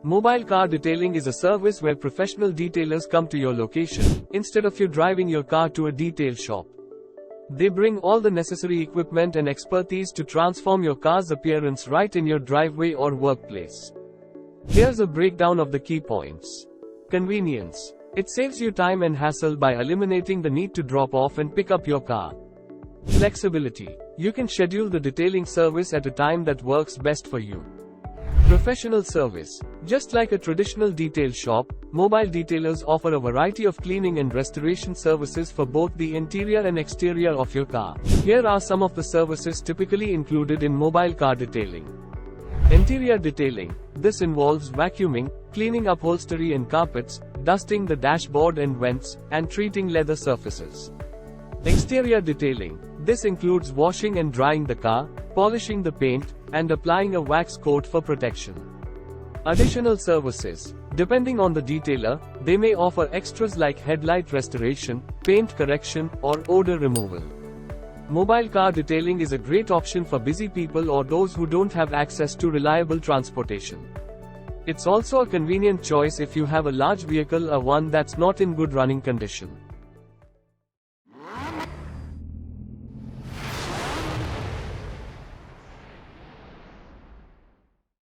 Mobile car detailing is a service where professional detailers come to your location, instead of you driving your car to a detail shop. They bring all the necessary equipment and expertise to transform your car's appearance right in your driveway or workplace. Here's a breakdown of the key points. Convenience. It saves you time and hassle by eliminating the need to drop off and pick up your car. Flexibility. You can schedule the detailing service at a time that works best for you. Professional service. Just like a traditional detail shop, mobile detailers offer a variety of cleaning and restoration services for both the interior and exterior of your car. Here are some of the services typically included in mobile car detailing. Interior detailing. This involves vacuuming, cleaning upholstery and carpets, dusting the dashboard and vents, and treating leather surfaces. Exterior detailing. This includes washing and drying the car, polishing the paint, and applying a wax coat for protection. Additional services. Depending on the detailer, they may offer extras like headlight restoration, paint correction, or odor removal. Mobile car detailing is a great option for busy people or those who don't have access to reliable transportation. It's also a convenient choice if you have a large vehicle or one that's not in good running condition.